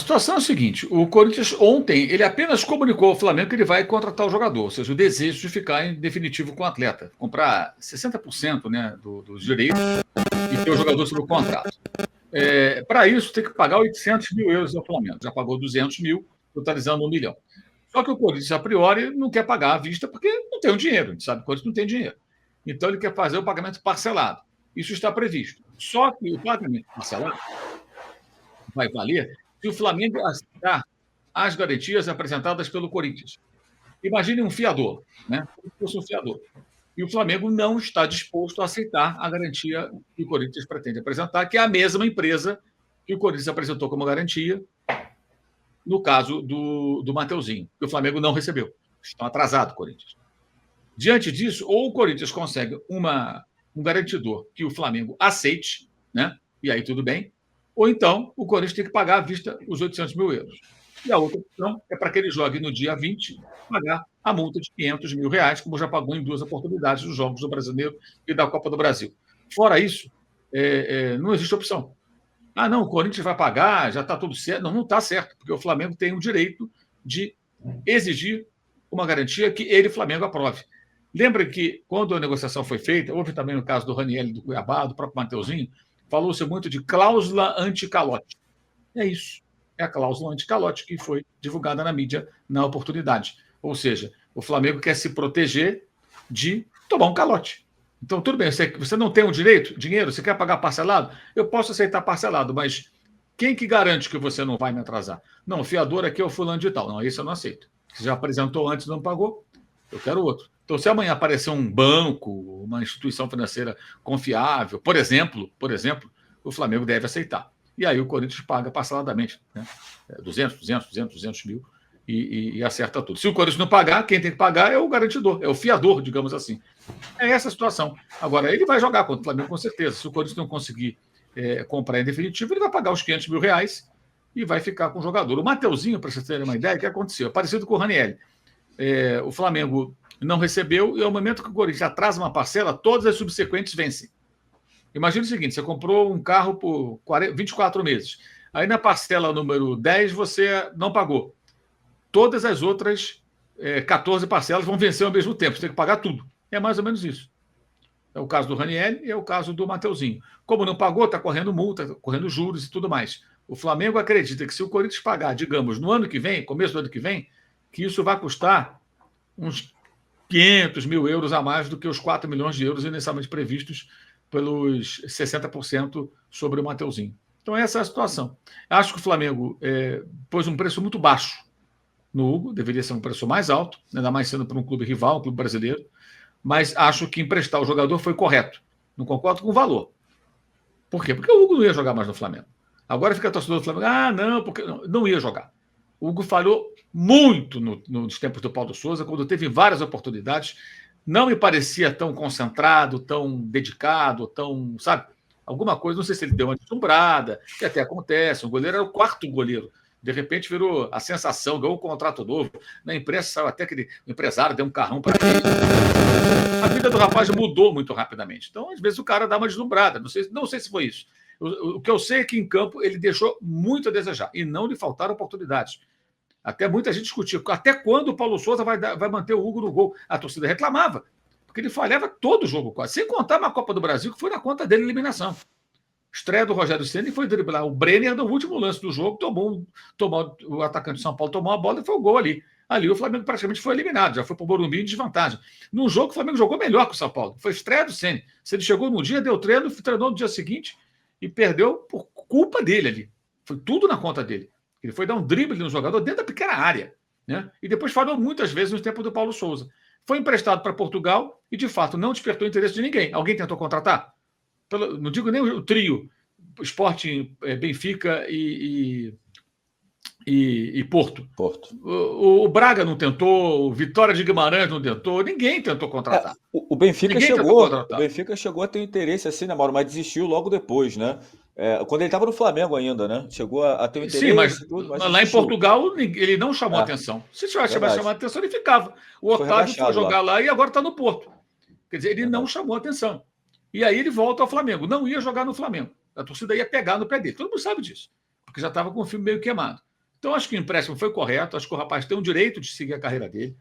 situação é a seguinte: o Corinthians ontem ele apenas comunicou ao Flamengo que ele vai contratar o jogador, ou seja, o desejo de ficar em definitivo com o atleta, comprar 60%, né, dos direitos e ter o jogador sob o contrato. Para isso, tem que pagar 800 mil euros ao Flamengo. Já pagou 200 mil, totalizando 1 milhão. Só que o Corinthians, a priori, não quer pagar à vista porque não tem o dinheiro. A gente sabe que o Corinthians não tem dinheiro. Então, ele quer fazer o pagamento parcelado. Isso está previsto. Só que o pagamento parcelado vai valer se o Flamengo aceitar as garantias apresentadas pelo Corinthians. Imagine um fiador, né? Como se fosse um fiador. E o Flamengo não está disposto a aceitar a garantia que o Corinthians pretende apresentar, que é a mesma empresa que o Corinthians apresentou como garantia no caso do Mateuzinho, que o Flamengo não recebeu. Estão atrasados, Corinthians. Diante disso, ou o Corinthians consegue um garantidor que o Flamengo aceite, né? E aí tudo bem, ou então o Corinthians tem que pagar à vista os 800 mil euros. E a outra opção é para que ele jogue no dia 20, pagar a multa de 500 mil reais, como já pagou em 2 oportunidades nos Jogos do Brasileiro e da Copa do Brasil. Fora isso, não existe opção. Ah, não, o Corinthians vai pagar, já está tudo certo. Não, não está certo, porque o Flamengo tem o direito de exigir uma garantia que ele, Flamengo, aprove. Lembra que, quando a negociação foi feita, houve também no caso do Raniel do Cuiabá, do próprio Mateuzinho, falou-se muito de cláusula anti-calote. É isso. É a cláusula anti-calote que foi divulgada na mídia na oportunidade. Ou seja, o Flamengo quer se proteger de tomar um calote. Então, tudo bem, você não tem o dinheiro, você quer pagar parcelado? Eu posso aceitar parcelado, mas quem que garante que você não vai me atrasar? Não, o fiador aqui é o fulano de tal. Não, isso eu não aceito. Você já apresentou antes e não pagou, eu quero outro. Então, se amanhã aparecer um banco, uma instituição financeira confiável, por exemplo, o Flamengo deve aceitar. E aí o Corinthians paga parceladamente, né? 200 mil e acerta tudo. Se o Corinthians não pagar, quem tem que pagar é o garantidor, é o fiador, digamos assim. É essa a situação. Agora, ele vai jogar contra o Flamengo com certeza. Se o Corinthians não conseguir comprar em definitivo, ele vai pagar os 500 mil reais e vai ficar com o jogador. O Mateuzinho, para vocês terem uma ideia, o que aconteceu? É parecido com o Raniel. O Flamengo não recebeu e ao momento que o Corinthians atrasa uma parcela, todas as subsequentes vencem. Imagina o seguinte, você comprou um carro por 24 meses. Aí na parcela número 10 você não pagou. Todas as outras 14 parcelas vão vencer ao mesmo tempo. Você tem que pagar tudo. É mais ou menos isso. É o caso do Raniel e é o caso do Mateuzinho. Como não pagou, está correndo multa, está correndo juros e tudo mais. O Flamengo acredita que se o Corinthians pagar, digamos, no ano que vem, começo do ano que vem, que isso vai custar uns 500 mil euros a mais do que os 4 milhões de euros inicialmente previstos pelos 60% sobre o Mateuzinho. Então, essa é a situação. Acho que o Flamengo pôs um preço muito baixo no Hugo, deveria ser um preço mais alto, ainda mais sendo para um clube rival, um clube brasileiro, mas acho que emprestar o jogador foi correto. Não concordo com o valor. Por quê? Porque o Hugo não ia jogar mais no Flamengo. Agora fica a torcedor do Flamengo, não, porque não ia jogar. O Hugo falhou muito nos tempos do Paulo Souza, quando teve várias oportunidades, não me parecia tão concentrado, tão dedicado, tão, sabe? Alguma coisa, não sei se ele deu uma deslumbrada, que até acontece. O goleiro era o quarto goleiro. De repente virou a sensação, ganhou um contrato novo. Na imprensa saiu até que o empresário deu um carrão para ele. A vida do rapaz mudou muito rapidamente. Então, às vezes, o cara dá uma deslumbrada. Não sei se foi isso. O que eu sei é que em campo ele deixou muito a desejar e não lhe faltaram oportunidades. Até muita gente discutiu. Até quando o Paulo Souza vai manter o Hugo no gol? A torcida reclamava, porque ele falhava todo o jogo quase. Sem contar uma Copa do Brasil, que foi na conta dele a eliminação. Estreia do Rogério Ceni foi driblar o Brenner no último lance do jogo, o atacante de São Paulo tomou a bola e foi o gol ali. Ali o Flamengo praticamente foi eliminado, já foi para o Morumbi em desvantagem. Num jogo, o Flamengo jogou melhor que o São Paulo. Foi estreia do Ceni. Se ele chegou num dia, deu treino, treinou no dia seguinte e perdeu por culpa dele ali. Foi tudo na conta dele. Ele foi dar um drible no jogador dentro da pequena área, né? E depois falhou muitas vezes no tempo do Paulo Souza. Foi emprestado para Portugal e, de fato, não despertou interesse de ninguém. Alguém tentou contratar? Não digo nem o trio, Sporting, Benfica e Porto. O Braga não tentou, o Vitória de Guimarães não tentou, ninguém tentou contratar. O Benfica chegou a ter interesse assim, né, Mauro? Mas desistiu logo depois, né? Quando ele estava no Flamengo ainda, né? Chegou a ter interesse. Sim, mas lá em Portugal ele não chamou atenção. Se tivesse chamado atenção, ele ficava. O Otávio foi jogar lá e agora está no Porto. Quer dizer, ele não chamou atenção. E aí ele volta ao Flamengo. Não ia jogar no Flamengo. A torcida ia pegar no pé dele. Todo mundo sabe disso. Porque já estava com o filme meio queimado. Então, acho que o empréstimo foi correto, acho que o rapaz tem o direito de seguir a carreira dele.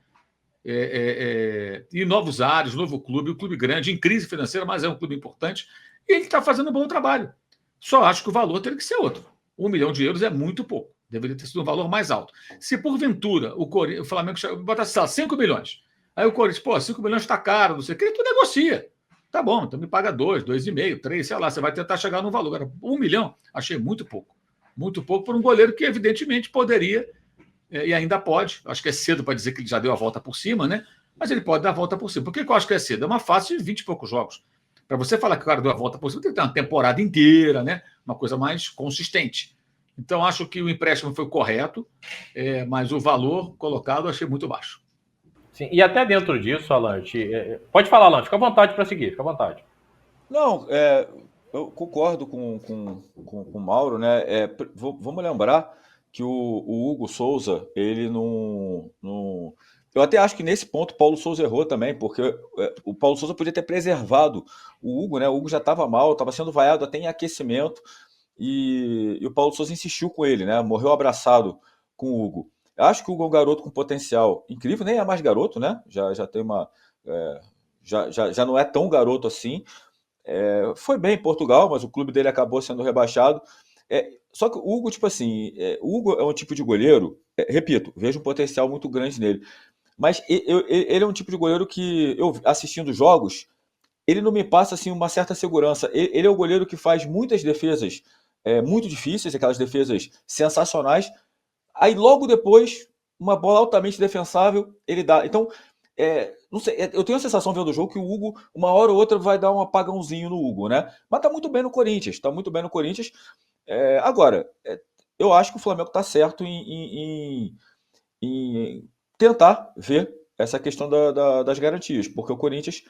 E novos ares, novo clube, um clube grande, em crise financeira, mas é um clube importante, e ele está fazendo um bom trabalho. Só acho que o valor teria que ser outro. 1 milhão de euros é muito pouco. Deveria ter sido um valor mais alto. Se porventura o Flamengo botasse, sei lá, 5 milhões, aí o Corinthians, pô, 5 milhões está caro, não sei o que, tu negocia. Tá bom, então me paga 2, 2,5, 3, sei lá, você vai tentar chegar no valor. Agora, 1 milhão, achei muito pouco. Muito pouco por um goleiro que, evidentemente, poderia e ainda pode. Acho que é cedo para dizer que ele já deu a volta por cima, né? Mas ele pode dar a volta por cima. Por que eu acho que é cedo? É uma fase de 20 e poucos jogos. Para você falar que o cara deu a volta por cima, tem que ter uma temporada inteira, né? Uma coisa mais consistente. Então, acho que o empréstimo foi correto, mas o valor colocado eu achei muito baixo. Sim, e até dentro disso, Alan, pode falar, Alan, fica à vontade para seguir, fica à vontade. Não, eu concordo com o Mauro, né? Vamos lembrar que o Hugo Souza, ele não. Eu até acho que nesse ponto o Paulo Souza errou também, porque o Paulo Souza podia ter preservado o Hugo, né? O Hugo já estava mal, estava sendo vaiado até em aquecimento, e o Paulo Souza insistiu com ele, né? Morreu abraçado com o Hugo. Eu acho que o Hugo é um garoto com potencial incrível, nem é mais garoto, né? Já tem uma. Já não é tão garoto assim. Foi bem em Portugal, mas o clube dele acabou sendo rebaixado. Só que o Hugo, tipo assim, o Hugo é um tipo de goleiro, repito, vejo um potencial muito grande nele. Mas ele é um tipo de goleiro que, eu assistindo jogos, ele não me passa assim, uma certa segurança. Ele é o goleiro que faz muitas defesas muito difíceis, aquelas defesas sensacionais. Aí logo depois, uma bola altamente defensável, ele dá. Então, não sei, eu tenho a sensação vendo o jogo que o Hugo, uma hora ou outra, vai dar um apagãozinho no Hugo, né? Mas tá muito bem no Corinthians, tá muito bem no Corinthians. Agora, eu acho que o Flamengo tá certo em tentar ver essa questão das garantias, porque o Corinthians,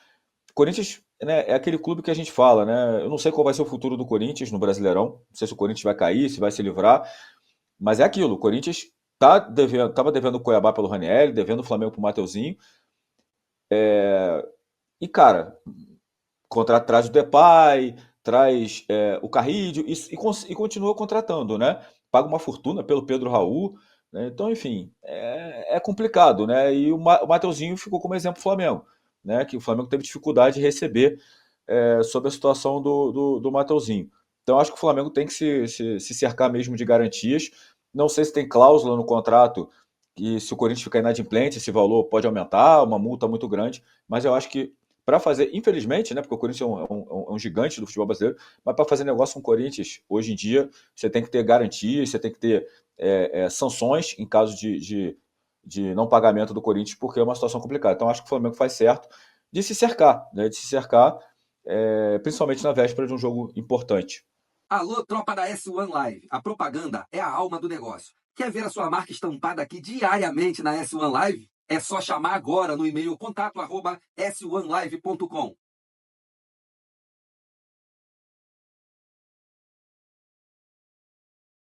né, é aquele clube que a gente fala, né? Eu não sei qual vai ser o futuro do Corinthians no Brasileirão, não sei se o Corinthians vai cair, se vai se livrar, mas é aquilo, o Corinthians estava devendo o Cuiabá pelo Ranieri, devendo o Flamengo pro Mateuzinho, e cara, traz o Depay, traz o Carrídio e continua contratando, né? Paga uma fortuna pelo Pedro Raul, né? Então, enfim, é complicado, né? E o Mateuzinho ficou como exemplo do Flamengo, né? Que o Flamengo teve dificuldade de receber sobre a situação do Mateuzinho. Então, acho que o Flamengo tem que se cercar mesmo de garantias. Não sei se tem cláusula no contrato que, se o Corinthians ficar inadimplente, esse valor pode aumentar, uma multa muito grande, mas eu acho que para fazer, infelizmente, né, porque o Corinthians é um gigante do futebol brasileiro, mas para fazer negócio com o Corinthians, hoje em dia, você tem que ter garantias, você tem que ter sanções em caso de não pagamento do Corinthians, porque é uma situação complicada. Então, acho que o Flamengo faz certo de se cercar, né, principalmente na véspera de um jogo importante. Alô, tropa da S1 Live. A propaganda é a alma do negócio. Quer ver a sua marca estampada aqui diariamente na S1 Live? É só chamar agora no e-mail contato@s1live.com.